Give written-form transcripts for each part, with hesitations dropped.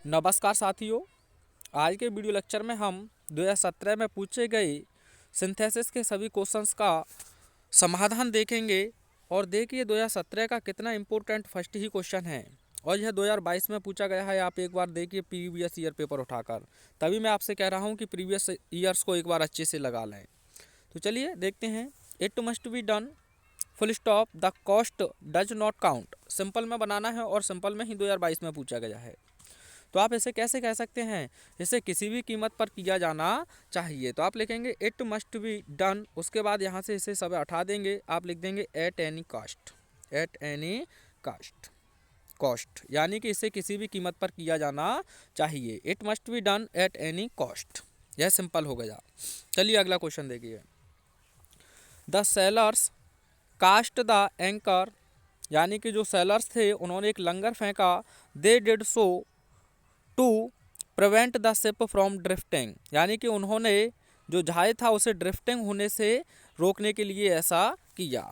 नमस्कार साथियों। आज के वीडियो लेक्चर में हम 2017 में पूछे गए सिंथेसिस के सभी क्वेश्चंस का समाधान देखेंगे। और देखिए 2017 का कितना इम्पोर्टेंट फर्स्ट ही क्वेश्चन है और यह 2022 में पूछा गया है। आप एक बार देखिए प्रीवियस ईयर पेपर उठाकर, तभी मैं आपसे कह रहा हूँ कि प्रीवियस ईयर्स को एक बार अच्छे से लगा लें। तो चलिए देखते हैं। It must be done full stop the cost does not count. Simple में बनाना है और सिंपल में ही 2022 में पूछा गया है। तो आप इसे कैसे कह सकते हैं? इसे किसी भी कीमत पर किया जाना चाहिए। तो आप लिखेंगे इट मस्ट बी डन, उसके बाद यहाँ से इसे सब हटा देंगे, आप लिख देंगे at any caste. At any caste, cost यानी कि इसे किसी भी कीमत पर किया जाना चाहिए। It must be done at any cost, यह सिंपल हो गया। चलिए अगला क्वेश्चन देखिए। The sailors cast the anchor, यानी कि जो सेलर्स थे उन्होंने एक लंगर फेंका। They did so to prevent the ship from drifting, यानी कि उन्होंने जो जहाज था उसे ड्रिफ्टिंग होने से रोकने के लिए ऐसा किया।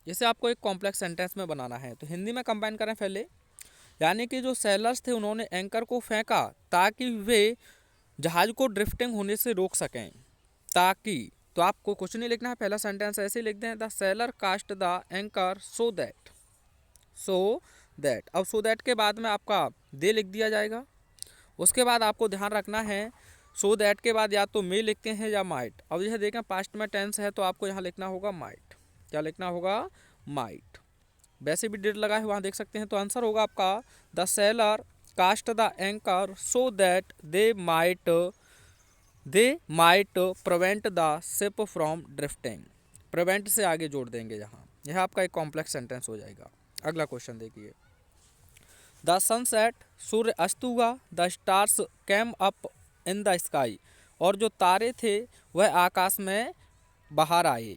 इसे आपको एक कॉम्प्लेक्स सेंटेंस में बनाना है। तो हिंदी में कंबाइन करें पहले, यानी कि जो सेलर्स थे उन्होंने एंकर को फेंका ताकि वे जहाज को ड्रिफ्टिंग होने से रोक सकें। ताकि, तो आपको कुछ नहीं लिखना है, पहला सेंटेंस ऐसे ही लिख दें, the sailor cast the anchor so that. अब सो दैट के बाद में आपका दे लिख दिया जाएगा। उसके बाद आपको ध्यान रखना है, सो दैट के बाद या तो मे लिखते हैं या माइट। अब यह देखें पास्ट में टेंस है तो आपको यहाँ लिखना होगा माइट। क्या लिखना होगा? माइट। वैसे भी डिड लगा है वहाँ देख सकते हैं। तो आंसर होगा आपका the sailor cast the anchor so that they might prevent the ship from drifting. Prevent से आगे जोड़ देंगे यहाँ, यह आपका एक कॉम्प्लेक्स सेंटेंस हो जाएगा। अगला क्वेश्चन देखिए। द सनसेट, सूर्य अस्त हुआ। The stars came up in the sky, और जो तारे थे वह आकाश में बाहर आए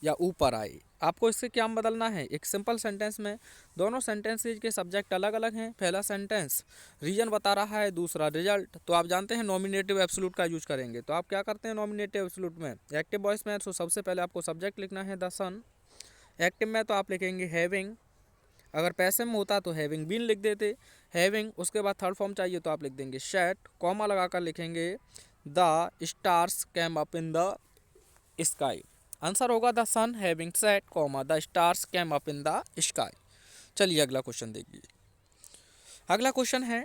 या ऊपर आए। आपको इससे क्या बदलना है? एक सिंपल सेंटेंस में। दोनों सेंटेंसेज के सब्जेक्ट अलग अलग हैं। पहला सेंटेंस रीजन बता रहा है, दूसरा रिजल्ट। तो आप जानते हैं नॉमिनेटिव एब्सोल्यूट का यूज करेंगे। तो आप क्या करते हैं नॉमिनेटिव एब्सोल्यूट में? एक्टिव वॉइस में तो सबसे पहले आपको सब्जेक्ट लिखना है द सन। एक्टिव में तो आप लिखेंगे हैविंग। अगर पैसिव में होता तो हैविंग बीन लिख देते, हैविंग। उसके बाद थर्ड फॉर्म चाहिए तो आप लिख देंगे शैट, कॉमा लगाकर लिखेंगे the stars came up in the sky. Answer होगा the sun having set comma the stars came up in the sky. चलिए अगला क्वेश्चन देखिए। अगला क्वेश्चन है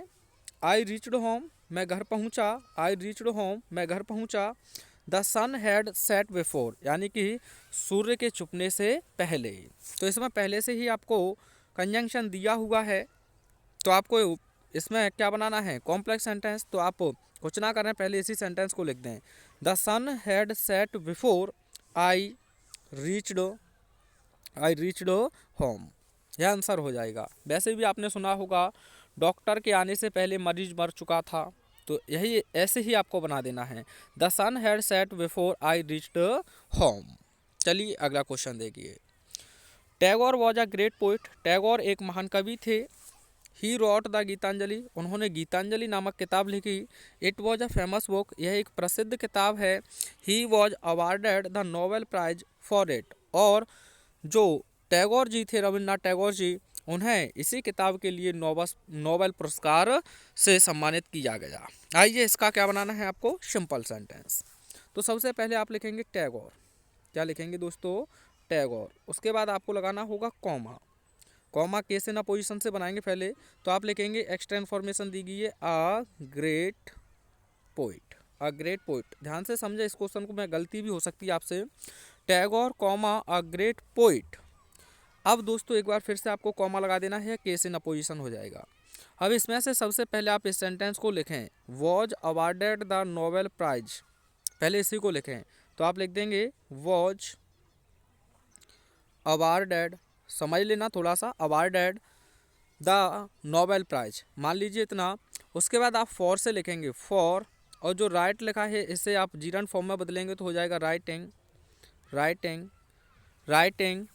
आई रीच्ड होम, मैं घर पहुंचा। आई रीच्ड होम, मैं घर पहुंचा। The sun had set before, यानी कि सूर्य के छुपने से पहले। तो इसमें पहले से ही आपको कंजंक्शन दिया हुआ है, तो आपको इसमें क्या बनाना है? Complex sentence. तो आप कुछ ना करें, पहले इसी सेंटेंस को लिख दें, the sun had set before I reached home. यह आंसर हो जाएगा। वैसे भी आपने सुना होगा डॉक्टर के आने से पहले मरीज मर चुका था, तो यही ऐसे ही आपको बना देना है, the sun had set before I reached home. चलिए अगला क्वेश्चन देखिए। Tagore was a great poet, Tagore एक महान कवि थे। ही रॉट द गीतांजलि, उन्होंने गीतांजलि नामक किताब लिखी। It was a famous book, यह एक प्रसिद्ध किताब है। He was awarded the Nobel prize for it, और जो टैगोर जी थे, रविन्द्रनाथ टैगोर जी, उन्हें इसी किताब के लिए नोबेल पुरस्कार से सम्मानित किया गया। आइए इसका क्या बनाना है आपको? Simple sentence. तो सबसे पहले आप लिखेंगे टैगोर। क्या लिखेंगे दोस्तों? टैगोर। उसके बाद आपको लगाना होगा comma. Comma case in opposition से बनाएंगे पहले। तो आप लिखेंगे एक्स्ट्रा इन्फॉर्मेशन दी गई है, अ ग्रेट पोइट। अ ग्रेट पोइट, ध्यान से समझे इस क्वेश्चन को, मैं गलती भी हो सकती है आपसे। Tagore comma a great poet. अब दोस्तों एक बार फिर से आपको कॉमा लगा देना है, केस इन अपोजिशन हो जाएगा। अब इसमें से सबसे पहले आप इस सेंटेंस को लिखें, was awarded the Nobel Prize. पहले इसी को लिखें, तो आप लिख देंगे वॉज अवार्डेड, समझ लेना थोड़ा सा, अवार्डेड द नोबेल प्राइज, मान लीजिए इतना। उसके बाद आप फॉर से लिखेंगे, फॉर, और जो राइट लिखा है इसे आप जीरन फॉर्म में बदलेंगे तो हो जाएगा राइटिंग। राइटिंग राइटिंग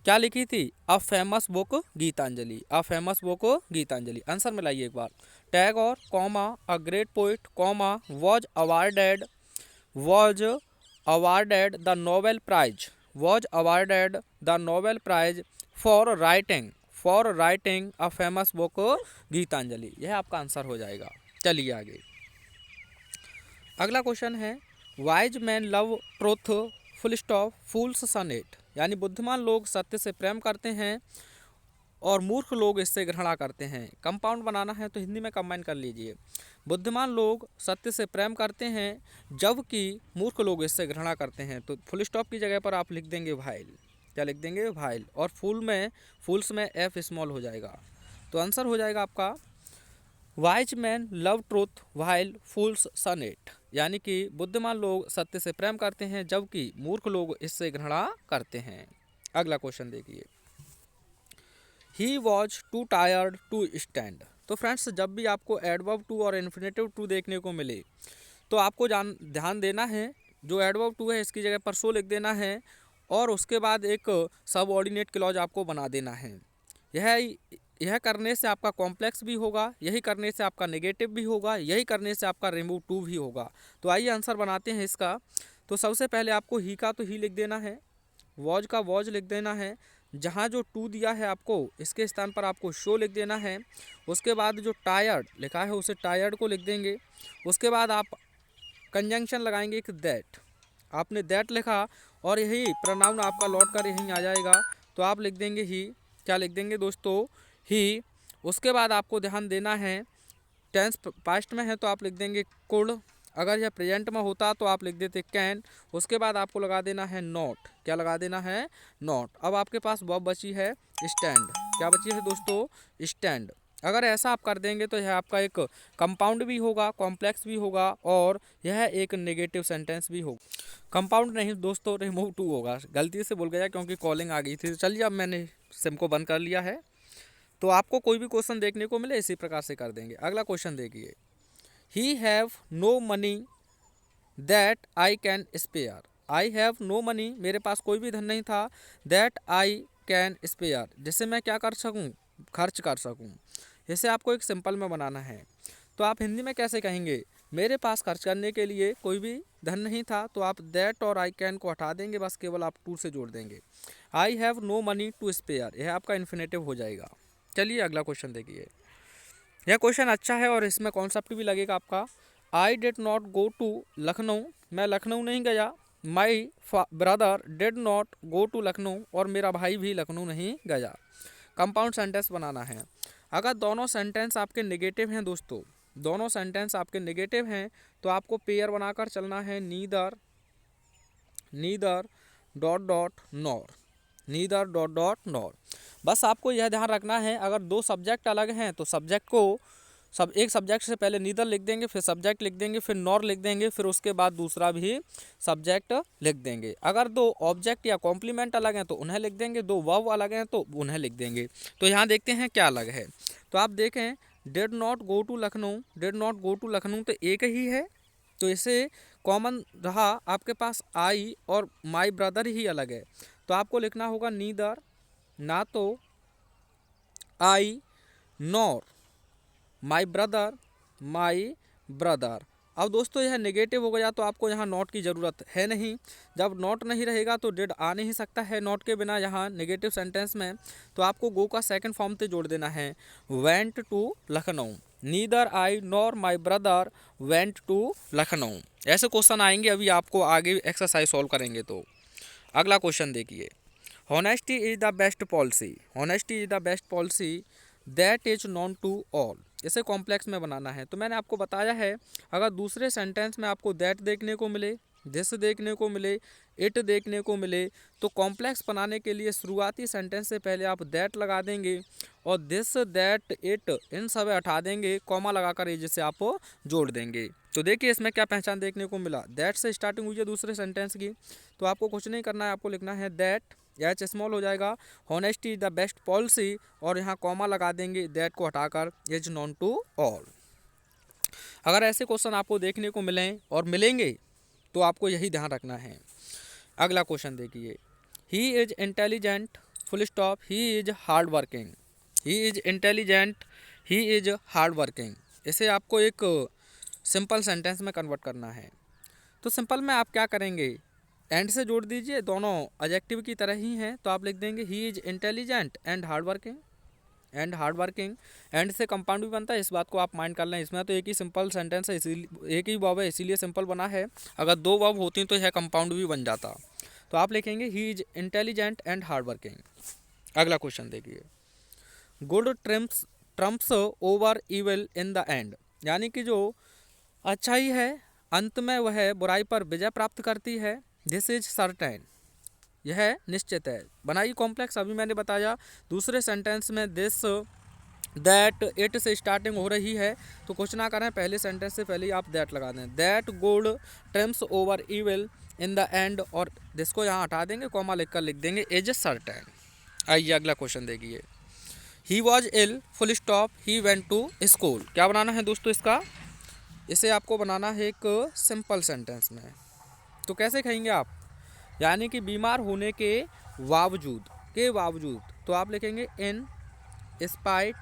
क्या लिखी थी? A famous book Gitanjali. A famous book Gitanjali. Answer मिलाइए एक बार, Tagore comma a great poet comma was awarded the Nobel prize, was awarded the Nobel prize for writing for writing a famous book Gitanjali. यह आपका answer हो जाएगा। चलिए आगे, अगला क्वेश्चन है wise man love truth full stop fools shun it, यानी बुद्धिमान लोग सत्य से प्रेम करते हैं और मूर्ख लोग इससे घृणा करते हैं। कंपाउंड बनाना है तो हिंदी में कंबाइन कर लीजिए। बुद्धिमान लोग सत्य से प्रेम करते हैं जबकि मूर्ख लोग इससे घृणा करते हैं। तो फुल स्टॉप की जगह पर आप लिख देंगे वाइल। क्या लिख देंगे? वाइल। और फूल्स में एफ स्मॉल हो जाएगा। तो आंसर हो जाएगा आपका wise man love truth while fools shun it, यानी कि बुद्धिमान लोग सत्य से प्रेम करते हैं जबकि मूर्ख लोग इससे घृणा करते हैं। अगला क्वेश्चन देखिए, he was too tired to stand. तो फ्रेंड्स, जब भी आपको एडवर्ब टू और इन्फिनेटिव टू देखने को मिले तो आपको ध्यान देना है, जो एडवर्ब टू है इसकी जगह पर सो लिख देना है और उसके बाद एक सबऑर्डिनेट क्लॉज आपको बना देना है। यह करने से आपका कॉम्प्लेक्स भी होगा, यही करने से आपका नेगेटिव भी होगा, यही करने से आपका रिमूव टू भी होगा। तो आइए आंसर बनाते हैं इसका। तो सबसे पहले आपको ही का तो ही लिख देना है, वॉज का वॉज लिख देना है, जहाँ जो टू दिया है आपको इसके स्थान पर आपको शो लिख देना है। उसके बाद जो टायर्ड लिखा है उसे टायर्ड को लिख देंगे। उसके बाद आप कंजंक्शन लगाएंगे कि दैट, आपने दैट लिखा और यही प्रोनाउन आपका लौट कर यहीं आ जाएगा। तो आप लिख देंगे ही। क्या लिख देंगे दोस्तों? ही। उसके बाद आपको ध्यान देना है, टेंस पास्ट में है तो आप लिख देंगे कुड, अगर यह प्रेजेंट में होता तो आप लिख देते कैन। उसके बाद आपको लगा देना है नॉट। क्या लगा देना है? नॉट। अब आपके पास वर्ब बची है स्टैंड। क्या बची है दोस्तों? स्टैंड। अगर ऐसा आप कर देंगे तो यह आपका एक कंपाउंड भी होगा, कॉम्प्लेक्स भी होगा और यह एक नेगेटिव सेंटेंस भी होगा। कंपाउंड नहीं दोस्तों, रिमूव टू होगा। गलती से बोल गया क्योंकि कॉलिंग आ गई थी। चलिए, अब मैंने सिम को बंद कर लिया है। तो आपको कोई भी क्वेश्चन देखने को मिले इसी प्रकार से कर देंगे। अगला क्वेश्चन देखिए, he have no money that I can spare. I have no money, मेरे पास कोई भी धन नहीं था, दैट आई कैन स्पेयर, जिससे मैं क्या कर सकूं? खर्च कर सकूं। इसे आपको एक सिंपल में बनाना है। तो आप हिंदी में कैसे कहेंगे? मेरे पास खर्च करने के लिए कोई भी धन नहीं था, तो आप दैट और आई कैन को हटा देंगे, बस केवल आप टू से जोड़ देंगे। I have no money to spare, यह आपका इन्फिनेटिव हो जाएगा। चलिए अगला क्वेश्चन देखिए, यह क्वेश्चन अच्छा है और इसमें कॉन्सेप्ट भी लगेगा आपका। I did not go to Lucknow, मैं लखनऊ नहीं गया। My brother did not go to Lucknow, और मेरा भाई भी लखनऊ नहीं गया। कंपाउंड सेंटेंस बनाना है। अगर दोनों सेंटेंस आपके नेगेटिव हैं दोस्तों, दोनों सेंटेंस आपके नेगेटिव हैं, तो आपको पेयर बनाकर चलना है। Neither dot dot nor, neither dot dot nor. बस आपको यह ध्यान रखना है, अगर दो सब्जेक्ट अलग हैं तो सब्जेक्ट को एक सब्जेक्ट से पहले नीदर लिख देंगे, फिर सब्जेक्ट लिख देंगे, फिर नॉर लिख देंगे, फिर उसके बाद दूसरा भी सब्जेक्ट लिख देंगे। अगर दो ऑब्जेक्ट या कॉम्प्लीमेंट अलग हैं तो उन्हें लिख देंगे, दो वर्ब अलग हैं तो उन्हें लिख देंगे। तो यहाँ देखते हैं क्या अलग है। तो आप देखें, did not go to Lucknow, did not go to Lucknow तो एक ही है, तो इसे कॉमन रहा आपके पास आई और माई ब्रदर ही अलग है। तो आपको लिखना होगा नीदर, ना तो आई नॉर माई ब्रदर। अब दोस्तों यह नेगेटिव हो गया तो आपको यहाँ नॉट की ज़रूरत है नहीं। जब नॉट नहीं रहेगा तो डिड आ नहीं सकता है नॉट के बिना यहाँ नेगेटिव सेंटेंस में। तो आपको गो का सेकंड फॉर्म से जोड़ देना है, went to Lucknow. Neither I nor my brother went to Lucknow. ऐसे क्वेश्चन आएंगे, अभी आपको आगे एक्सरसाइज सॉल्व करेंगे। तो अगला क्वेश्चन देखिए, honesty is the best policy, honesty is the best policy that is known to all. इसे कॉम्प्लेक्स में बनाना है। तो मैंने आपको बताया है, अगर दूसरे सेंटेंस में आपको दैट देखने को मिले, दिस देखने को मिले, इट देखने को मिले, तो कॉम्प्लेक्स बनाने के लिए शुरुआती सेंटेंस से पहले आप दैट लगा देंगे और दिस दैट इट इन सब हटा देंगे, कॉमा लगाकर ये जिसे आप जोड़ देंगे। तो देखिए इसमें क्या पहचान देखने को मिला। दैट से स्टार्टिंग हुई है दूसरे सेंटेंस की, तो आपको कुछ नहीं करना है, आपको लिखना है दैट, एच स्मॉल हो जाएगा, honesty is the best policy, और यहाँ कॉमा लगा देंगे दैट को हटाकर, इज नॉन टू ऑल। अगर ऐसे क्वेश्चन आपको देखने को मिलें और मिलेंगे तो आपको यही ध्यान रखना है। अगला क्वेश्चन देखिए, he is intelligent full stop he is hard working, he is intelligent he is hard working. इसे आपको एक सिंपल सेंटेंस में कन्वर्ट करना है। तो सिंपल में आप क्या करेंगे, एंड से जोड़ दीजिए, दोनों एडजेक्टिव की तरह ही हैं। तो आप लिख देंगे he is intelligent and hard working. And hard working. And से कंपाउंड भी बनता है, इस बात को आप माइंड कर लें। इसमें तो एक ही सिंपल सेंटेंस है, इसीलिए एक ही वर्ब है इसीलिए सिंपल बना है। अगर दो वर्ब होती तो यह कंपाउंड भी बन जाता। तो आप लिखेंगे he is intelligent and hard working. अगला क्वेश्चन देखिए, good Trump's over evil in the end, यानी कि जो अच्छाई है अंत में वह बुराई पर विजय प्राप्त करती है। दिस इज सर्टेन, यह निश्चित है। बनाई कॉम्प्लेक्स अभी मैंने बताया। दूसरे सेंटेंस में दिस दैट इट से स्टार्टिंग हो रही है, तो कुछ ना करें, पहले सेंटेंस से पहले ही आप दैट लगा दें। That good TRIMS over evil in the end, और दिस को यहाँ हटा देंगे, कॉमा लिखकर लिख देंगे इज सर्टेन। आइए अगला क्वेश्चन देखिए, he was ill full stop he went to school. क्या बनाना है दोस्तों इसका? इसे आपको बनाना है एक सिंपल सेंटेंस में। तो कैसे कहेंगे आप? यानी कि बीमार होने के बावजूद तो आप लिखेंगे इन स्पाइट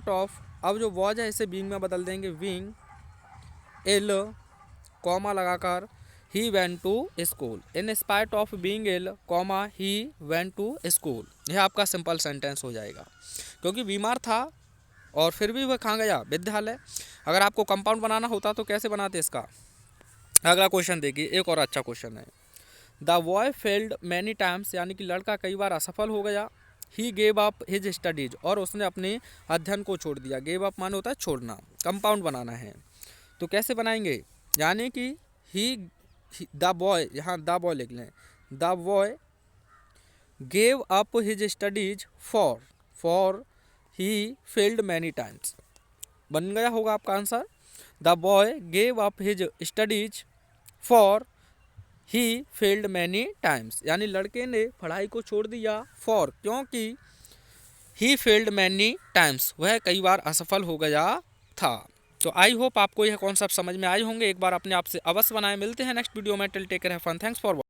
ऑफ। अब जो वॉज है इसे बीइंग में बदल देंगे, बीइंग इल, कॉमा लगाकर he went to school. In spite of being ill, comma he went to school. यह आपका सिंपल सेंटेंस हो जाएगा, क्योंकि बीमार था और फिर भी वह कहाँ गया? विद्यालय। अगर आपको कंपाउंड बनाना होता तो कैसे बनाते इसका? अगला क्वेश्चन देखिए, एक और अच्छा क्वेश्चन है। The boy failed many times, यानी कि लड़का कई बार असफल हो गया। He gave up his studies, और उसने अपने अध्ययन को छोड़ दिया। गेव अप माने होता है छोड़ना। कंपाउंड बनाना है, तो कैसे बनाएंगे? यानी कि ही द बॉय, यहाँ द बॉय लिख लें। The boy gave up his studies for he failed many times. बन गया होगा आपका answer. The boy gave up his studies for he failed many times, यानी लड़के ने पढ़ाई को छोड़ दिया फॉर, क्योंकि ही फेल्ड मैनी टाइम्स, वह कई बार असफल हो गया था। तो आई होप आपको यह कॉन्सेप्ट समझ में आए होंगे। एक बार अपने आप से अवश्य बनाएं। मिलते हैं नेक्स्ट वीडियो में। Till take care, have fun, thanks for